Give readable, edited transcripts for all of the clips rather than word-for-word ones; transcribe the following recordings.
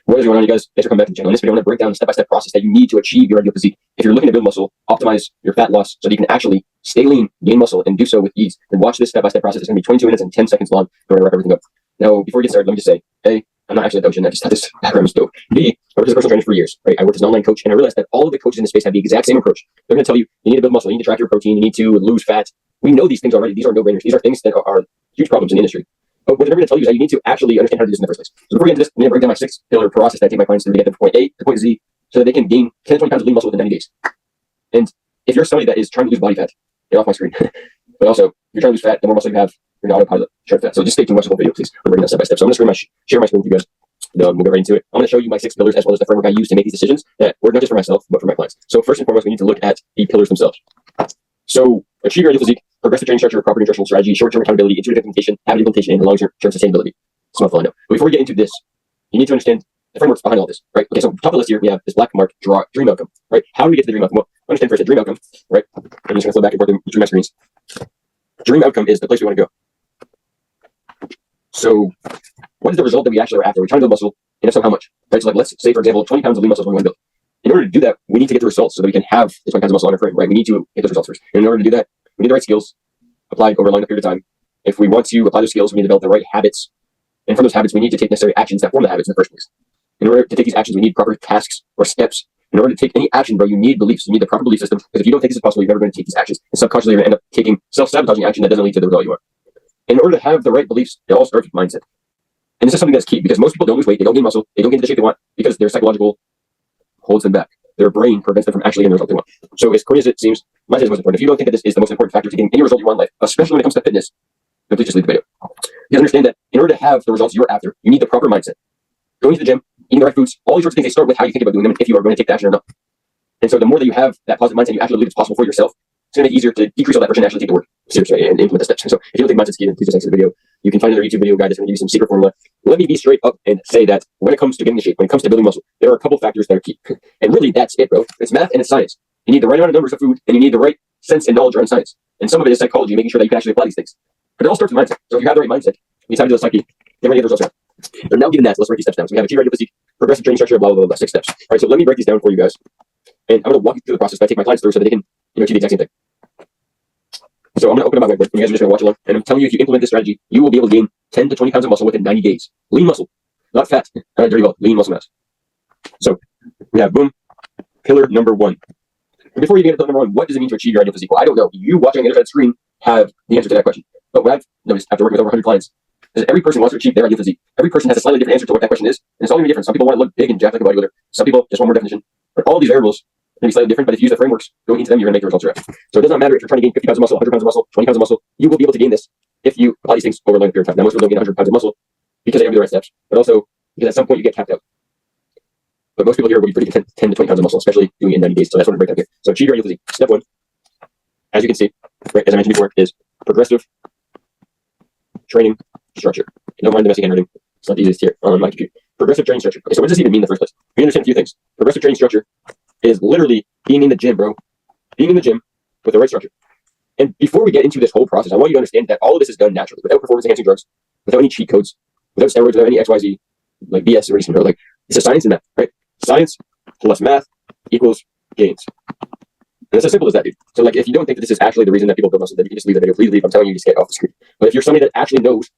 What is going on, you guys? Thanks for coming back to the channel. In this video, I'm going to break down the step-by-step process that you need to achieve your ideal physique. If you're looking to build muscle, optimize your fat loss so that you can actually stay lean, gain muscle, and do so with ease, then watch this step-by-step process. It's going to be 22 minutes and 10 seconds long. We're going to wrap everything up. Now, before we get started, let me just say, A, I'm not actually a coach, and I just thought this background was dope. B, I worked as a personal trainer for years, right? I worked as an online coach, and I realized that all of the coaches in this space have the exact same approach. They're going to tell you, you need to build muscle, you need to track your protein, you need to lose fat. We know these things already. These are no-brainers. These are things that are huge problems in the industry. But what they're going to tell you is that you need to actually understand how to do this in the first place. So before we get into this, I'm going to break down my 6-pillar process that I take my clients through to get them from point A to point Z so that they can gain 10 to 20 pounds of lean muscle within 90 days. And if you're somebody that is trying to lose body fat, get off my screen. But also, if you're trying to lose fat, the more muscle you have, you're going to autopilot shred fat. So just stay tuned, watch the whole video, please. We're breaking down step by step. So I'm going to share my screen with you guys. We'll get right into it. I'm going to show you my 6 pillars as well as the framework I use to make these decisions that work not just for myself, but for my clients. So first and foremost, we need to look at the pillars themselves. So achieve your ideal physique, progressive training structure, proper nutritional strategy, short-term accountability, intuitive implementation, habit implementation, and long-term sustainability. It's not fun, I know. But before we get into this, you need to understand the frameworks behind all this, right? Okay, so top of the list here, we have this black mark, dream outcome, right? How do we get to the dream outcome? Well, understand first that dream outcome, right? I'm just going to flow back and forth between my screens. Dream outcome is the place we want to go. So what is the result that we actually are after? We're trying to build muscle, and if so, how much? Right? So like, let's say, for example, 20 pounds of lean muscle is what we want to build. In order to do that, we need to get the results so that we can have the 20 pounds of muscle on our frame, right? We need to get those results first. And in order to do that, we need the right skills applied over a long period of time. If we want to apply those skills, we need to develop the right habits. And from those habits, we need to take necessary actions that form the habits in the first place. In order to take these actions, we need proper tasks or steps. In order to take any action, bro, you need beliefs. You need the proper belief system. Because if you don't think this is possible, you're never going to take these actions. And subconsciously, you're going to end up taking self-sabotaging action that doesn't lead to the result you want. In order to have the right beliefs, it all starts with mindset. And this is something that's key because most people don't lose weight, they don't gain muscle, they don't get into the shape they want because their psychological holds them back. Their brain prevents them from actually getting the result they want. So as corny as it seems, mindset is most important. If you don't think that this is the most important factor to getting any result you want in life, especially when it comes to fitness, then please just leave the video. You understand that in order to have the results you're after, you need the proper mindset. Going to the gym, eating the right foods, all these sorts of things, they start with how you think about doing them and if you are going to take the action or not. And so the more that you have that positive mindset, you actually believe it's possible for yourself, it's going to make it easier to decrease all that pressure and actually take the work seriously and implement the steps. So if you don't think mindset's key, then please just exit the video. You can find another YouTube video guide that's going to give you some secret formula. Let me be straight up and say that when it comes to getting the shape, when it comes to building muscle, there are a couple factors that are key. And really, that's it, bro. It's math and it's science. You need the right amount of numbers of food, and you need the right sense and knowledge around science. And some of it is psychology, making sure that you can actually apply these things. But it all starts with mindset. So if you have the right mindset, you tap into the psyche, then we're going to get the results out. So now given that, so let's break these steps down. So we have achieve your ideal physique, progressive training structure, blah, blah, blah, blah, 6 steps. All right, so let me break these down for you guys. And I'm going to walk you through the process that I take my clients through so that they can achieve the exact same thing. So I'm going to open up my whiteboard, and you guys are just going to watch along. And I'm telling you, if you implement this strategy, you will be able to gain 10 to 20 pounds of muscle within 90 days. Lean muscle, not fat. Dirty well, lean muscle mass. So we have, boom, pillar number 1. And before you get to pillar number 1, what does it mean to achieve your ideal physique? Well, I don't know. You watching on the other side of the screen have the answer to that question. But what I've noticed after working with over 100 clients is that every person wants to achieve their ideal physique. Every person has a slightly different answer to what that question is. And it's all going to be different. Some people want to look big and jacked like a bodybuilder. Some people just want more definition. But all these variables are going to be slightly different. But if you use the frameworks going into them, you're going to make the results you're after. So it does not matter if you're trying to gain 50 pounds of muscle, 100 pounds of muscle, 20 pounds of muscle. You will be able to gain this if you apply these things over a long period of time. Now, most people don't gain 100 pounds of muscle because they don't do the right steps, but also because at some point you get capped out. But most people here will be pretty content 10 to 20 pounds of muscle, especially doing it in 90 days. So that's what I'm going to break down here. So achieve your ideal physique. Step 1, as you can see, right, as I mentioned before, is progressive training structure. Don't mind the messy handwriting. It's not the easiest here on my computer. Progressive training structure. Okay, so what does this even mean in the first place? We understand a few things. Progressive training structure is literally being in the gym, bro. Being in the gym with the right structure. And before we get into this whole process, I want you to understand that all of this is done naturally, without performance-enhancing drugs, without any cheat codes, without steroids, without any XYZ, like BS erasing, bro. Like, it's a science and math, right? Science plus math equals gains. And it's as simple as that, dude. So, like, if you don't think that this is actually the reason that people build muscle, then you can just leave the video. Please leave. I'm telling you, just get off the screen. But if you're somebody that actually knows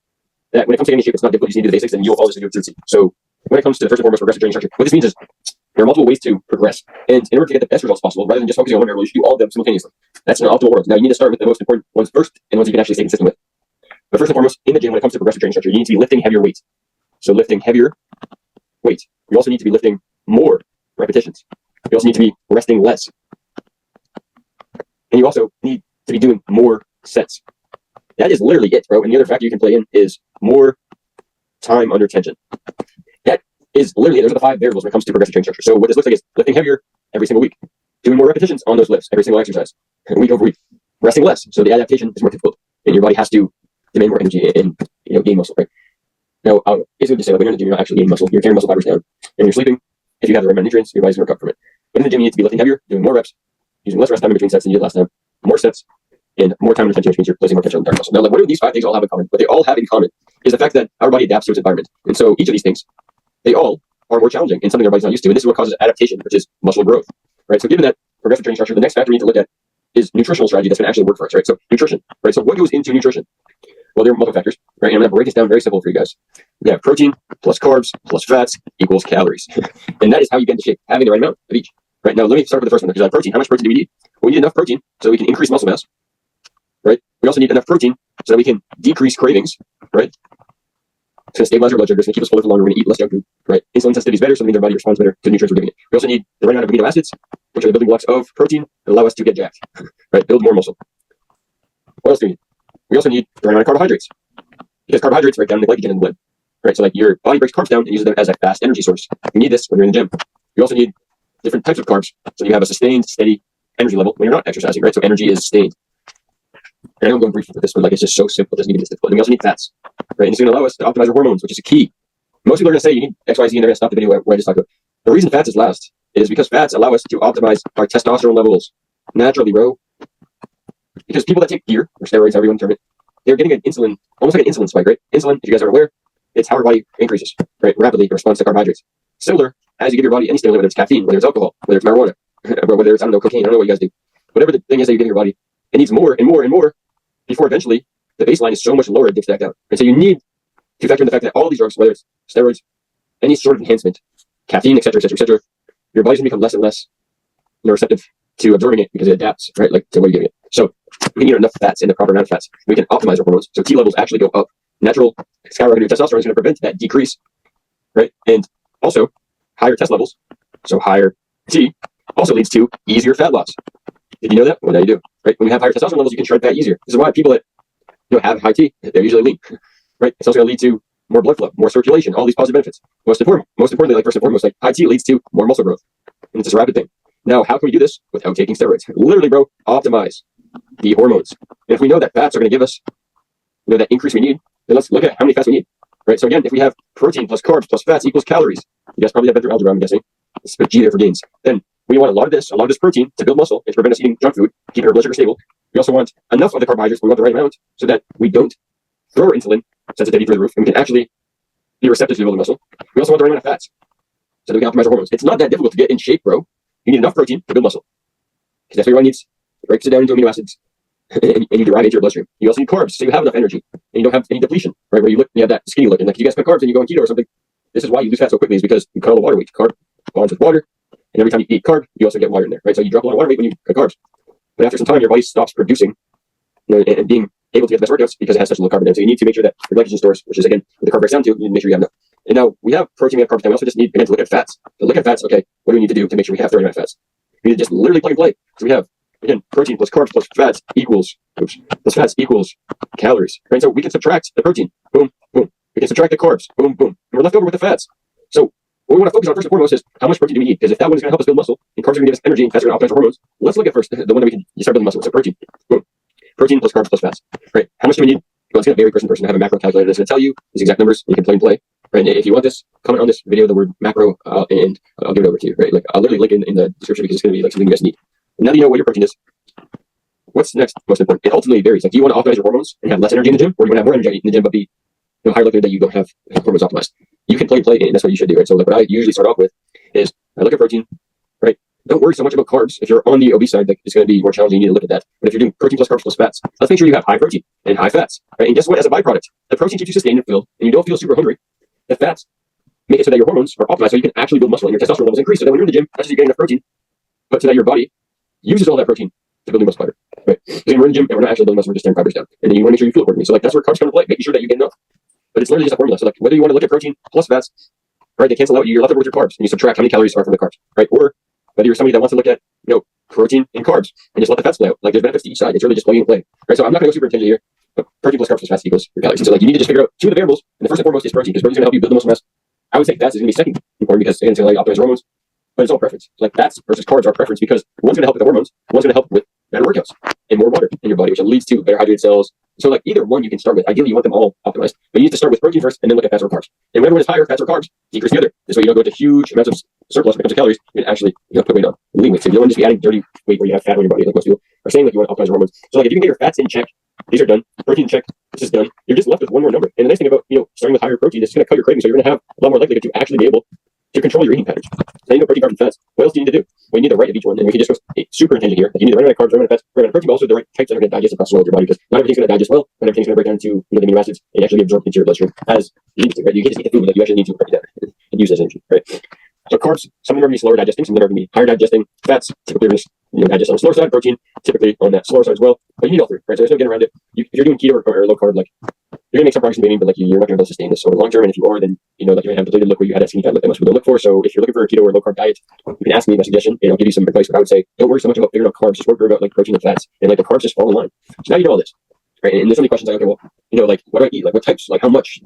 that when it comes to getting shape, it's not difficult, you just need to do the basics, then you'll follow this video to see. So, when it comes to the first and foremost progressive training structure, what this means is there are multiple ways to progress. And in order to get the best results possible, rather than just focusing on one variable, you should do all of them simultaneously. That's an optimal world. Now, you need to start with the most important ones first, and ones you can actually stay consistent with. But first and foremost, in the gym, when it comes to progressive training structure, you need to be lifting heavier weights. So, lifting heavier weight. You also need to be lifting more repetitions. You also need to be resting less. And you also need to be doing more sets. That is literally it, bro. And the other factor you can play in is more time under tension. That is literally it. Those are the 5 variables when it comes to progressive training structure. So what this looks like is lifting heavier every single week, doing more repetitions on those lifts every single exercise, week over week, resting less. So the adaptation is more difficult, and your body has to demand more energy and gain muscle, right? Now, it's good to say, like, when you're in the gym, you're not actually gaining muscle. You're carrying muscle fibers down, and when you're sleeping, if you have the right amount of nutrients, your body's going to recover from it. But in the gym, you need to be lifting heavier, doing more reps, using less rest time in between sets than you did last time, more sets, and more time under tension, which means you're placing more tension on the target muscle. Now, like, what do these 5 things all have in common? What they all have in common is the fact that our body adapts to its environment. And so each of these things, they all are more challenging and something our body's not used to. And this is what causes adaptation, which is muscle growth, right? So given that progressive training structure, the next factor we need to look at is nutritional strategy that's going to actually work for us, right? So nutrition, right? So what goes into nutrition? Well, there are multiple factors, right? And I'm going to break this down very simple for you guys. We have protein plus carbs plus fats equals calories. And that is how you get into shape, having the right amount of each. Right, now let me start with the first one, because protein. How much protein do we need? Well, we need enough protein so we can increase muscle mass, right? We also need enough protein so that we can decrease cravings, right? It's going to stabilize our blood sugar. It's going to keep us fuller for longer. We're going to eat less junk food, right? Insulin sensitivity is better, so that means our body responds better to the nutrients we're giving it. We also need the right amount of amino acids, which are the building blocks of protein, that allow us to get jacked, right? Build more muscle. What else do we need? We also need the right amount of carbohydrates, because carbohydrates break down the glycogen in the blood, right? So like your body breaks carbs down and uses them as a fast energy source. You need this when you're in the gym. You also need different types of carbs, so you have a sustained, steady energy level when you're not exercising, right? So energy is sustained. And I know I'm going briefly with this, but like it's just so simple, it doesn't need to be this difficult. And we also need fats, right? And it's going to allow us to optimize our hormones, which is a key. Most people are going to say you need X, Y, Z, and they're going to stop the video where I just talked about. The reason fats is last is because fats allow us to optimize our testosterone levels naturally, bro. Because people that take gear or steroids, however you want to term it, they're getting an insulin, almost like an insulin spike, right? Insulin, if you guys are aware, it's how our body increases, right? Rapidly in response to carbohydrates. Similar, as you give your body any stimulant, whether it's caffeine, whether it's alcohol, whether it's marijuana, or whether it's, I don't know, cocaine, I don't know what you guys do. Whatever the thing is that you give your body, it needs more and more and more before eventually the baseline is so much lower it gets back down. And so you need to factor in the fact that all these drugs, whether it's steroids, any sort of enhancement, caffeine, etc., etc., etc., your body's going to become less and less receptive to absorbing it because it adapts, right, like to what you're giving it. So we need enough fats in the proper amount of fats. We can optimize our hormones. So T levels actually go up. Natural skyrocketing of testosterone is going to prevent that decrease, right? And also higher test levels, so higher T, also leads to easier fat loss. Did you know that? Well, now you do, right? When you have higher testosterone levels, you can shred fat easier. This is why people that have high T, they're usually lean, right? It's also going to lead to more blood flow, more circulation, all these positive benefits. Most importantly, like first and foremost, like high T leads to more muscle growth, and it's a rapid thing. Now, how can we do this without taking steroids? Literally, bro, optimize the hormones. And if we know that fats are going to give us, that increase we need, then let's look at how many fats we need, right? So again, if we have protein plus carbs plus fats equals calories, you guys probably have been through algebra, I'm guessing. Let's put G there for gains. Then we want a lot of this protein to build muscle and to prevent us eating junk food, keeping our blood sugar stable. We also want enough of the carbohydrates, we want the right amount, so that we don't throw our insulin sensitivity through the roof, and we can actually be receptive to building muscle. We also want the right amount of fats, so that we can optimize our hormones. It's not that difficult to get in shape, bro. You need enough protein to build muscle, because that's what your body needs. It breaks it down into amino acids, and you derive it into your bloodstream. You also need carbs, so you have enough energy, and you don't have any depletion, right? Where you have that skinny look, and like if you guys cut carbs and you go on keto or something, this is why you lose fat so quickly, is because you cut all the water weight. Carb bonds with water, and every time you eat carb, you also get water in there, right? So you drop a lot of water weight when you cut carbs, but after some time, your body stops producing, and being able to get the best workouts because it has such low carb in it. So you need to make sure that your glycogen stores, which is again what the carb breaks down to, you need to make sure you have enough. And now we have protein, we have carbs, and we also just need again to look at fats. To look at fats, okay, what do we need to do to make sure we have the right amount of fats? We need to just literally plug and play. So we have again protein plus carbs plus fats equals calories. Right? So we can subtract the protein, boom, boom. We can subtract the carbs, boom, boom. And we're left over with the fats. So what we want to focus on first and foremost is how much protein do we need? Because if that one is going to help us build muscle, and carbs are going to give us energy, and fats are going to optimize our hormones, let's look at first the one that you start building muscle with. So protein, boom. Protein plus carbs plus fats. Right? How much do we need? Well, it's going to vary person to person. I have a macro calculator that's going to tell you these exact numbers. You can plug and play. Right? And if you want this, comment on this video the word macro, and I'll give it over to you. Right? Like I'll literally link in the description because it's going to be like something you guys need. And now that you know what your protein is, what's next most important? It ultimately varies. Like, do you want to optimize your hormones and have less energy in the gym, or do you want to have more energy in the gym but be higher likelihood that you don't have hormones optimized? You can play and play, and that's what you should do. Right? So like what I usually start off with is I look at protein. Right? Don't worry so much about carbs. If you're on the obese side, like, it's going to be more challenging. You need to look at that. But if you're doing protein plus carbs plus fats, let's make sure you have high protein and high fats. Right? And guess what? As a byproduct, the protein keeps you sustained and filled, and you don't feel super hungry. The fats make it so that your hormones are optimized, so you can actually build muscle and your testosterone levels increase. So that when you're in the gym, not just you're getting enough protein, but so that your body uses all that protein to build muscle fiber. Right? Because when we're in the gym and we're not actually building muscle, we're just tearing fibers down. And then you want to make sure you feel accordingly. So like that's where carbs come into play, making sure that you get enough. But it's literally just a formula. So like whether you want to look at protein plus fats, right? They cancel out. You're left over with your carbs, and you subtract how many calories are from the carbs, right? Or whether you're somebody that wants to look at protein and carbs and just let the fats play out. Like there's benefits to each side. It's really just plugging and play. Right? So I'm not going to go super intensive here, but protein plus carbs plus fats equals your calories. And so like you need to just figure out two of the variables, and the first and foremost is protein, because protein's going to help you build the muscle mass. I would say fats is going to be second important because again, it's going to optimize hormones, but it's all preference. Like fats versus carbs are preference because one's going to help with the hormones, one's going to help with better workouts and more water in your body, which leads to better hydrated cells. So like either one you can start with. Ideally, you want them all optimized, but you need to start with protein first and then look at fats or carbs. And whenever one is higher, fats or carbs decrease the other. This way you don't go to huge amounts of surplus when it comes to calories. You can actually put weight on and lean weight. So you don't want to just be adding dirty weight where you have fat on your body, like most people are saying. Like you want to optimize your hormones. So like if you can get your fats in check, these are done. Protein in check, this is done. You're just left with one more number. And the nice thing about starting with higher protein is it's going to cut your cravings. So you're going to have a lot more likelihood to actually be able to control your eating patterns. So you know protein, carbs, and fats. What else do you need to do? Well, you need the right of each one, and we can just go super intention here. Like you need the right amount of carbs, right amount of fats, right amount of protein, but also the right types that are going to digest across well with your body, because not everything's going to digest well, not everything's going to break down into the amino acids and actually be absorbed into your bloodstream as you need to, right? You can't just eat the food, like you actually need to break it down and use it as energy, right? So carbs, some of them are going to be slower digesting, some of them are going to be higher digesting. Fats, typically are going to digest on the slower side. Protein, typically on that slower side as well. But you need all three, right? So there's no getting around it. If you're doing keto or low carb, like you're going to make some progress in the beginning, but like you're not going to be able to sustain this over the long term. And if you are, then you know like you're going to have depleted look where you had that skinny fat look that most people don't look for. So if you're looking for a keto or low carb diet, you can ask me my suggestion, and I'll give you some advice. But I would say don't worry so much about figuring out carbs, just worry about like protein and fats, and like the carbs just fall in line. So now you know all this. Right? And there's so many questions like, okay, well, you know, like, what do I eat? Like, what types? Like, how much?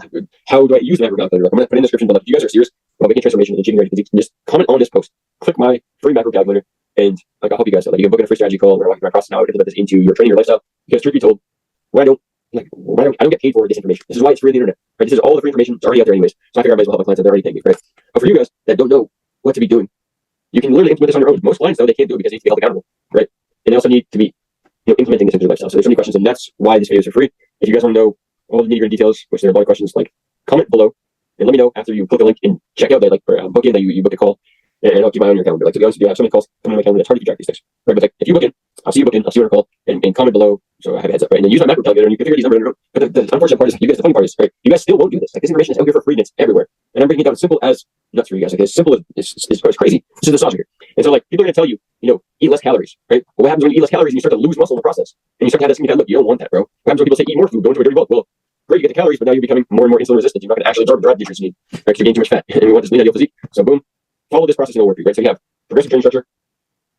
How do I use the macro calculator? Like, I'm going to put in the description, but like, if you guys are serious about making transformation and achieving your physique, just comment on this post, click my free macro calculator, and like, I'll help you guys out. Like, you can book in a free strategy call where I can process now and implement this into your training, your lifestyle. Because truth be told, I don't get paid for this information. This is why it's free on the internet. Right? This is all the free information. It's already out there anyways. So I figure I might as well help my clients out there already paying me, right? But for you guys that don't know what to be doing, you can literally implement this on your own. Most clients though, they can't do it because they need to be held accountable, right? And they also need to be implementing this into their lifestyle. So there's so many questions, and that's why this video is for free. If you guys want to know all the nitty-gritty details, which there are a lot of questions, like comment below and let me know after you click the link and check out that like book in that you book a call, and I'll keep my eye on your calendar. Like to be honest with you, I have so many calls coming on my calendar, it's hard to keep track of these things. Right? But like if you book in, I'll see you book in, I'll see you on a call, and comment below so I have a heads up, right? And then use my macro calculator and you can figure these numbers out. But the unfortunate part is you guys, the funny part is, right? You guys still won't do this. Like this information is out here for free and it's everywhere. And I'm breaking it down as simple as nuts for you guys. Like as simple as it's crazy. This is the sausage here. And so like people are gonna tell you, eat less calories, right? But what happens when you eat less calories and you start to lose muscle in the process? And you start to have that skinny fat look. You don't want that, bro. What happens when people say eat more food, go into a dirty bulk? Well, great, you get the calories, but now you're becoming more and more insulin resistant. You're not gonna actually absorb the drive nutrients you need, right? Because you're getting too much fat. And we want this lean ideal physique. So boom, follow this process and it'll work for you, right? So you have progressive training structure,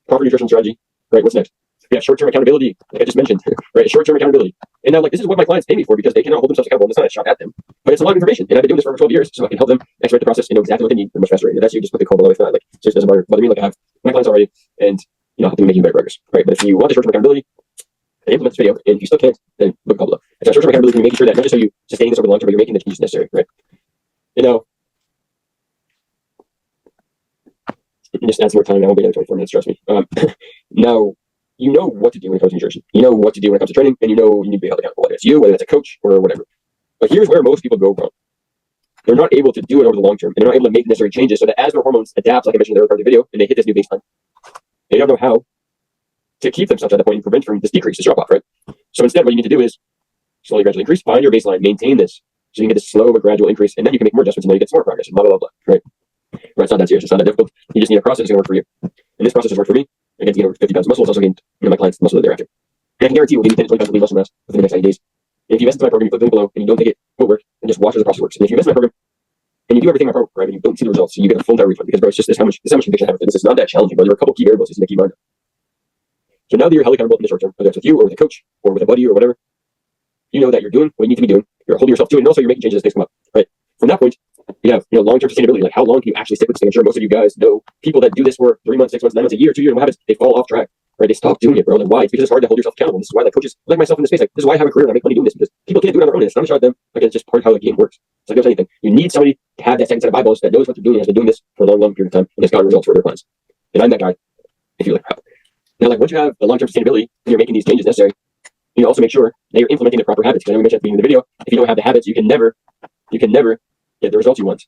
proper nutrition strategy, right? What's next? We have short-term accountability, like I just mentioned, right? Short-term accountability. And now, like, this is what my clients pay me for because they cannot hold themselves accountable. And it's not a shot at them, but it's a lot of information. And I've been doing this for over 12 years, so I can help them expedite the process and know exactly what they need in a much faster rate. And that's you just put the call below. If not, like, it just doesn't bother me. Like, I have my clients already, and help them making better progress, right? But if you want the short-term accountability, then implement this video. And if you still can't, then look below. And so short-term accountability, making sure that not just so you sustain this over the long term, but you're making the changes necessary, right? Just add some more time. I won't be another 24 minutes. Trust me. Now, you know what to do when it comes to nutrition. You know what to do when it comes to training, and you know you need to be held accountable, whether it's you, whether it's a coach, or whatever. But here's where most people go wrong. They're not able to do it over the long term, and they're not able to make the necessary changes so that as their hormones adapt, like I mentioned in the earlier part of the video, and they hit this new baseline, they don't know how to keep themselves at that point and prevent from this decrease, this drop off, right? So instead, what you need to do is slowly, gradually increase, find your baseline, maintain this, so you can get this slow but gradual increase, and then you can make more adjustments, and then you get some more progress, and blah, blah, blah, blah, right? Right, it's not that serious. It's not that difficult. You just need a process that's going to work for you. And this process has worked for me. I get to gain over 50 pounds of muscle. It's also gained my clients muscle thereafter. And I can guarantee you we'll gain 10 to 20 pounds of lean muscle mass within the next 90 days. And if you invest into my program, you click the link below, and you don't think it will work, and just watch as the process works. And if you invest in my program, and you do everything in my program, and you don't see the results, you get a full entire refund. Because, bro, it's just this how much conviction I have with this. It's not that challenging, bro. There are a couple key variables to keep in mind. So now that you're held accountable in the short term, whether it's with you or with a coach or with a buddy or whatever, you know that you're doing what you need to be doing. You're holding yourself to it, and also you're making changes as things come up, right? From that point, you have long-term sustainability. Like how long can you actually stick with this thing? I'm sure most of you guys know people that do this for 3 months, 6 months, 9 months, a year, 2 years. What happens? They fall off track, right? They stop doing it, bro. Like why? It's because it's hard to hold yourself accountable. This is why like coaches like myself in this space, like this is why I have a career and I make money doing this, because people can't do it on their own. And it's not a shot at them. Like it's just part of how the game works. It's like there's anything. You need somebody to have that second set of eyeballs that knows what they're doing and has been doing this for a long, long period of time and has gotten results for their clients. And I'm that guy. If you like, wow. Now, like once you have the long-term sustainability and you're making these changes necessary, you also make sure that you're implementing the proper habits. Because I know we mentioned at the beginning of the video, if you don't have the habits, you can never get the results you want.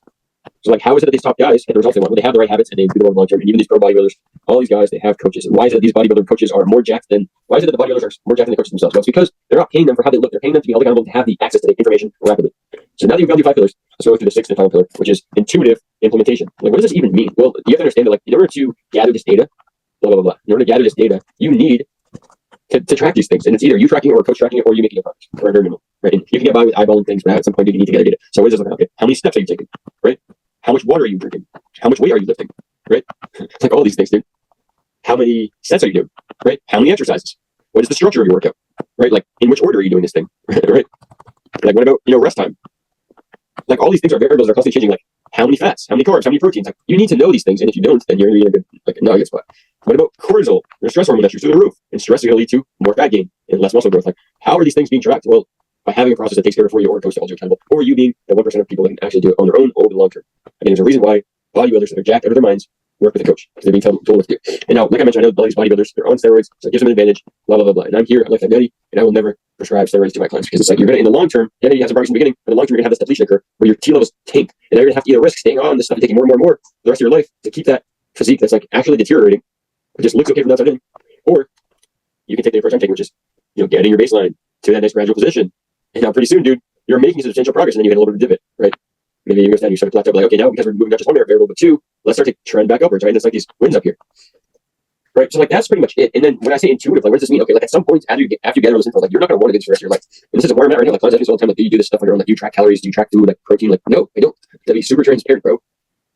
So like, how is it that these top guys get the results they want? Well, they have the right habits and they do the long term. And even these pro bodybuilders, all these guys, they have coaches. And why is it that these bodybuilder coaches are more jacked than? Why is it that the bodybuilders are more jacked than the coaches themselves? Well, it's because they're not paying them for how they look. They're paying them to be held accountable to have the access to the information rapidly. So now that you've got your 5 pillars, let's go through the 6th and final pillar, which is intuitive implementation. Like, what does this even mean? Well, you have to understand that, like, in order to gather this data, blah blah blah. In order to gather this data, you need to track these things, and it's either you tracking it or a coach tracking it, or you making a progress, or very minimal, right? And you can get by with eyeballing things, but at some point you need to gather data. So what does this look like? Okay, how many steps are you taking, right? How much water are you drinking? How much weight are you lifting, right? It's like all these things, dude. How many sets are you doing, right? How many exercises? What is the structure of your workout, right? Like in which order are you doing this thing, right? Like what about rest time? Like all these things are variables that are constantly changing. Like how many fats, how many carbs, how many proteins? Like you need to know these things, and if you don't, then you're gonna be in a good spot. What about cortisol? Your stress hormone that's through the roof, and stress is going to lead to more fat gain and less muscle growth. Like, how are these things being tracked? Well, by having a process that takes care of for you, or a coach that holds you accountable, or you being the 1% of people that can actually do it on their own over the long term. I mean, there's a reason why bodybuilders that are jacked out of their minds work with a coach because they're being told what to do. And now, like I mentioned, I know all these bodybuilders, they're on steroids, so it gives them an advantage, blah, blah, blah, blah. And I'm here, I like that daddy, and I will never prescribe steroids to my clients because it's like, you're going to, in the long term, yeah, you have some progress in the beginning, but in the long term, you're going to have this depletion occur where your T levels tank, and now you're going to have to either risk staying on this stuff and taking more and more and more for the rest of your life to keep that physique that's like actually deteriorating, it just looks okay from the outside in, or you can take the approach I'm taking, which is, getting your baseline to that nice gradual position. And now pretty soon, dude, you're making substantial progress, and then you get a little bit of divot, right? Maybe you go down, you start to plateau, like, okay, now because we're moving not just one variable, but two, let's start to trend back upwards, right? And it's like these wins up here, right? So like that's pretty much it. And then when I say intuitive, like what does this mean? Okay, like at some point after you get all those info, like you're not going to want to do this for the rest of your life. And this is where I'm at right now. Like clients ask me all the time, like, do you do this stuff on your own? Like, do you track calories? Do you track food, like protein? Like, no, I don't. To be super transparent, bro,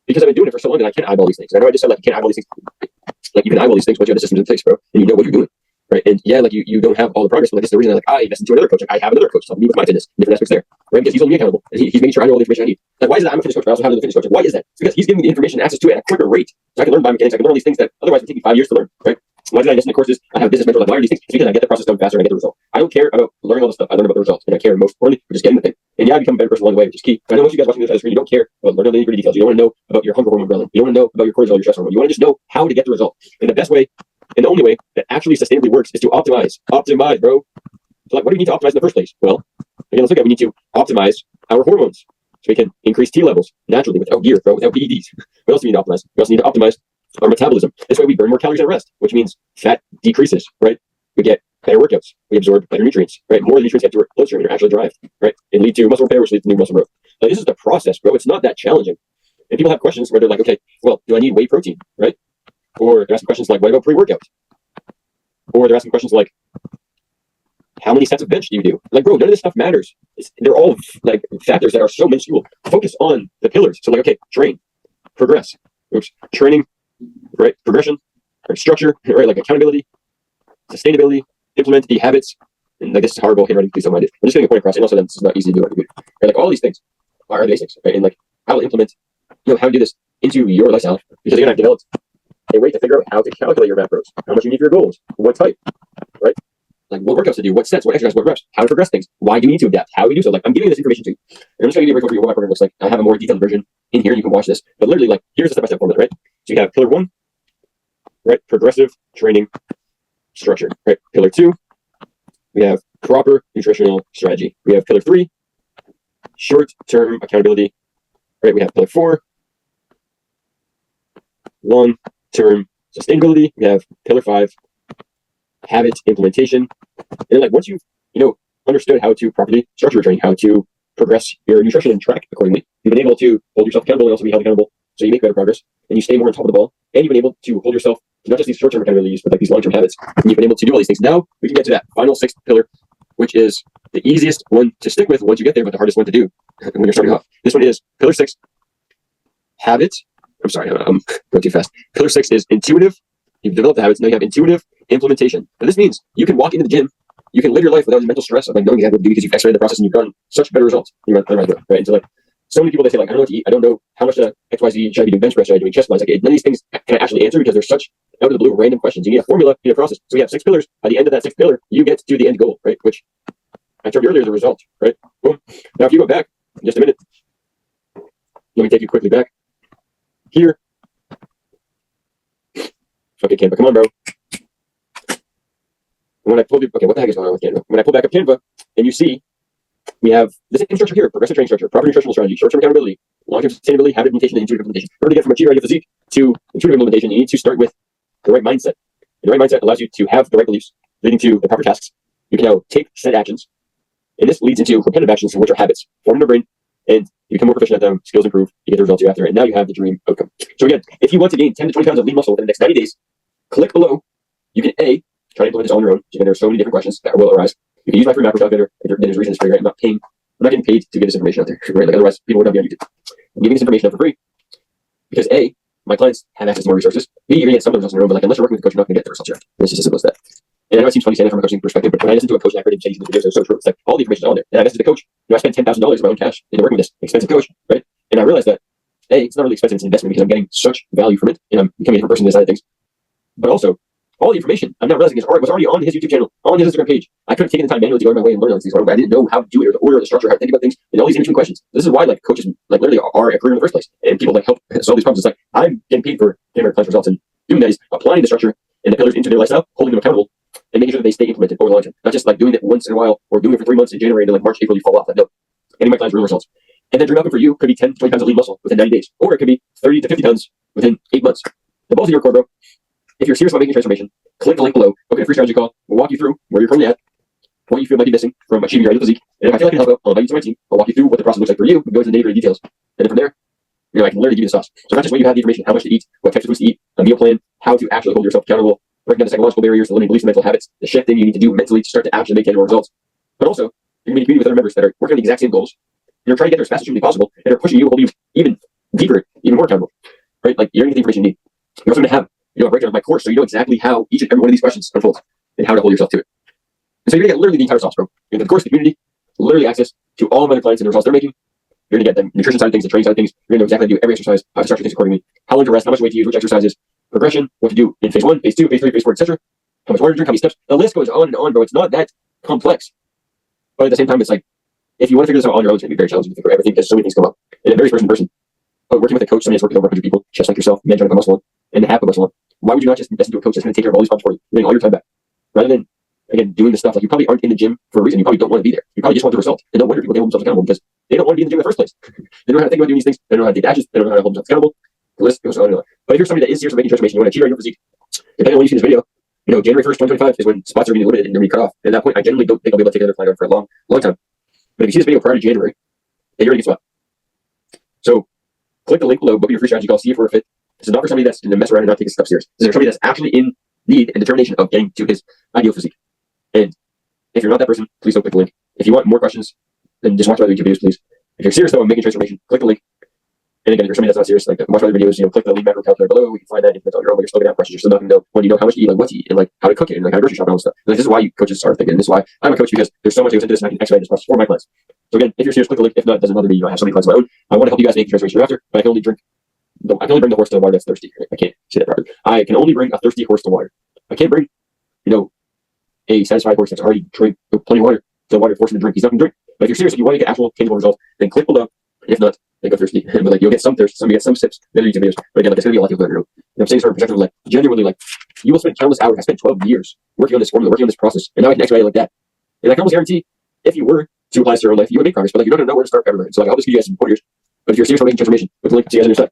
because I've been doing it for so long that I can't eyeball these things. And I know I just said like you can't eyeball these things. Like you can eyeball these things once you have the systems in place, bro, and you know what you're doing. Right. And yeah, like you don't have all the progress, but like this is the reason I invest into another coach. Like I have another coach to help me with my fitness, different aspects there. Right. Because he's holding me accountable and he's making sure I know all the information I need. Like why is it that I'm a fitness coach, but I also have another fitness coach? Like, why is that? It's because he's giving me the information and access to it at a quicker rate. So I can learn biomechanics, I can learn all these things that otherwise would take me 5 years to learn. Right. Why did I invest in the courses? I have a business mentor. Like why are these things? It's because I get the process done faster and I get the result. I don't care about learning all the stuff. I learn about the results. And I care most importantly for just getting the thing. And yeah, I become a better person along the way, which is key. But I know most of you guys watching this on the screen, you don't care about learning the nitty-gritty details. You don't want to know about your hunger hormone ghrelin. You don't want to know about your cortisol, your stress hormone. You want to just know how to get the result. And the best way and the only way that actually sustainably works is to optimize. Optimize, bro. So like, what do we need to optimize in the first place? Well, again, let's look at, we need to optimize our hormones so we can increase T levels naturally without gear, bro, without PEDs. What else do we need to optimize? We also need to optimize our metabolism. This way we burn more calories at rest, which means fat decreases, right? We get better workouts. We absorb better nutrients, right? More nutrients get to our bloodstream and are actually derived, right? And lead to muscle repair, which leads to new muscle growth. So this is the process, bro. It's not that challenging. And people have questions where they're like, okay, well, do I need whey protein, right? Or they're asking questions like, what about pre-workout? Or they're asking questions like, how many sets of bench do you do? Like, bro, none of this stuff matters. They're all like factors that are so minuscule. Focus on the pillars. So like, okay, train, progress, training, right? Progression, right? Structure, right? Like accountability, sustainability, implement the habits. And like, this is horrible handwriting, please don't mind it. I'm just getting a point across. And also, this is not easy to do. Right? Like all these things are the basics, right? And like, I will implement, how to do this into your lifestyle, because again, I've developed a way to figure out how to calculate your macros, how much you need for your goals, what type, right? Like what workouts to do, what sets, what exercise, what reps, how to progress things, why do you need to adapt, how do we do so? Like I'm giving you this information to you. And I'm just going to give you a break over what my program looks like. I have a more detailed version in here. You can watch this, but literally like here's the step-by-step formula, right? So you have pillar 1, right? Progressive training structure, right? Pillar 2, we have proper nutritional strategy. We have pillar 3, short-term accountability, right? We have pillar 4, long-term sustainability. We have pillar 5, habit implementation. And like once you've understood how to properly structure your training, how to progress your nutrition and track accordingly, you've been able to hold yourself accountable and also be held accountable, so you make better progress and you stay more on top of the ball, and you've been able to hold yourself to not just these short-term accountabilities but like these long-term habits, and you've been able to do all these things. Now we can get to that final 6th pillar, which is the easiest one to stick with once you get there, but the hardest one to do when you're starting off. This one is pillar 6, habits. I'm sorry, I'm going too fast. Pillar 6 is intuitive. You've developed the habits. Now you have intuitive implementation. And this means you can walk into the gym, you can live your life without the mental stress of like knowing exactly what to do because you've x-rayed the process and you've gotten such better results. Right? And so like so many people, they say like, I don't know what to eat. I don't know how much XYZ should I be doing bench press, should I be doing chest flies? Like none of these things can I actually answer because they're such out of the blue random questions. You need a formula, you need a process. So we have 6 pillars. By the end of that 6th pillar, you get to the end goal, right? Which I termed earlier the result, right? Boom. Now if you go back in just a minute, let me take you quickly back here. Okay, Canva, come on, bro. When I pull, okay, what the heck is going on with Canva? When I pull back up Canva, and you see, we have this infrastructure here: progressive training structure, proper nutritional strategy, short-term accountability, long-term sustainability, habit implementation, and intuitive implementation. In order to get from achieve ideal physique to intuitive implementation, you need to start with the right mindset. And the right mindset allows you to have the right beliefs, leading to the proper tasks. You can now take set actions, and this leads into repetitive actions, which are habits formed in the brain, and you become more proficient at them. Skills improve. You get the results you're after, and now you have the dream outcome. So again, if you want to gain 10 to 20 pounds of lean muscle within the next 90 days, click below. You can try to implement this on your own. There are so many different questions that will arise. You can use my free macro calculator. There's reasons for it. I'm not getting paid to get this information out there, right? Like otherwise, people would not be on YouTube. I'm giving this information out for free because A, my clients have access to more resources. B, you're gonna get some of the results on your own, but like unless you're working with a coach, you're not gonna get the results you're after. It's just as simple as that. And I know it seems funny saying it from a coaching perspective, but when I listen to a coach and I've heard him say these videos, they're so true. It's like all the information is on there. And I invested in a coach. I spent $10,000 of my own cash into working with this expensive coach, right? And I realized that A, it's not really expensive, it's an investment because I'm getting such value from it, and I'm becoming a different person on the side of things. But also, all the information I'm now realizing was already on his YouTube channel, on his Instagram page. I could have taken the time manually to go my way and learn all these things. I didn't know how to do it, or the order, or the structure, how to think about things, and all these in-between questions. This is why like coaches like literally are a career in the first place, and people like help solve these problems. It's like I'm getting paid for getting our clients results. And doing that is applying the structure and the pillars into their lifestyle, holding them accountable, and making sure that they stay implemented over the long term. Not just like doing it once in a while or doing it for 3 months in January and then like March, April, you fall off. Like, no, getting my clients real results. And then dream outcome for you could be 10 to 20 pounds of lean muscle within 90 days, or it could be 30 to 50 pounds within 8 months. The ball's in your court, bro. If you're serious about making a transformation, click the link below. Book a free strategy call. We'll walk you through where you're currently at, what you feel might be missing from achieving your ideal physique. And if I feel like I can help out, I'll invite you to my team. I'll walk you through what the process looks like for you. We'll go into the nitty-gritty details. And then from there, I can literally give you the sauce. So not just when you have the information, how much to eat, what types of foods to eat, a meal plan, how to actually hold yourself accountable, breaking down the psychological barriers, the limiting beliefs and mental habits, the shifting you need to do mentally to start to actually make tangible results. But also, you're going to be in a community with other members that are working on the exact same goals. You're trying to get there as fast as humanly possible, and they're pushing you, holding you even deeper, even more accountable. Right? Like, you're going to get the information you need. You're also going to have a breakdown of my course, so you know exactly how each and every one of these questions unfolds and how to hold yourself to it. And so you're going to get literally the entire sauce, bro. You're going to get the course, the community, literally access to all of my other clients and the results they're making. You're going to get the nutrition side of things, the training side of things. You're going to know exactly how to do every exercise, how to structure things accordingly, how long to rest, how much weight to use, which exercises, progression, what to do in phase 1, phase 2, phase 3, phase 4, etc. How much water to drink, how many steps. The list goes on and on, bro. It's not that complex. But at the same time, it's like, if you want to figure this out on your own, it's going to be very challenging to figure everything because so many things come up. And it varies person to person. But working with a coach, somebody that's working over 100 people, just like yourself, men trying to put muscle on, and half a muscle on, why would you not just invest into a coach that's going to take care of all these problems for you? You're getting all your time back. Rather than, again, doing the stuff, like you probably aren't in the gym for a reason. You probably don't want to be there. You probably just want the result. And no wonder people hold themselves accountable because they don't want to be in the gym in the first place. They don't know how to think about doing these things. They don't know how to take actions. They don't know how to hold themselves accountable. The list goes on and on. But if you're somebody that is serious about making transformation, you want to achieve your physique, depending on when you see this video, January 1st, 2025 is when spots are being limited and they're being cut off. And at that point, I generally don't think I'll be able to take another client on for a long, long time. But if you see this video prior to January, then you're in a good spot. So click the link below, book your free strategy call, see if we're a fit. This is not for somebody that's going to mess around and not take his stuff serious. This is for somebody that's actually in need and determination of getting to his ideal physique. And if you're not that person, please don't click the link. If you want more questions, then just watch my other YouTube videos, please. If you're serious though on making transformation, click the link. And again, if you're somebody that's not serious, like watch my other videos, click the lean macro calculator below. We can find that information on your own, but you're still gonna have questions. You're still not gonna know when you know how much to eat, like what to eat, and like how to cook it, and like how to grocery shop and all this stuff. Like, this is why you coaches are thinking. This is why I'm a coach, because there's so much that goes into this, and I can expedite this process for my clients. So again, if you're serious, click the link. If not, it doesn't bother me. I have so many clients of my own. I want to help you guys make the transformation you're after, but I can only bring the horse to the water that's thirsty. I can't say that properly. I can only bring a thirsty horse to water. I can't bring, a satisfied horse that's already drank plenty of water to the water, force him to drink. He's not gonna drink. But if you're serious, if you want to get actual tangible results, then click below. If not, then go thirsty. But like, you'll get some thirst, somebody gets some sips, then YouTube videos. But again, like, it's gonna be a lot of people. I'm saying this from a perspective of like, genuinely, like, you will spend countless hours. I spent 12 years working on this formula, working on this process, and now I can expedite it like that. And I can almost guarantee, if you were to apply this to your own life, you would make progress. But like, you don't know where to start ever. So like, I'll just give you guys some pointers. But if you're serious about making transformation, look at the link. See you guys on your side.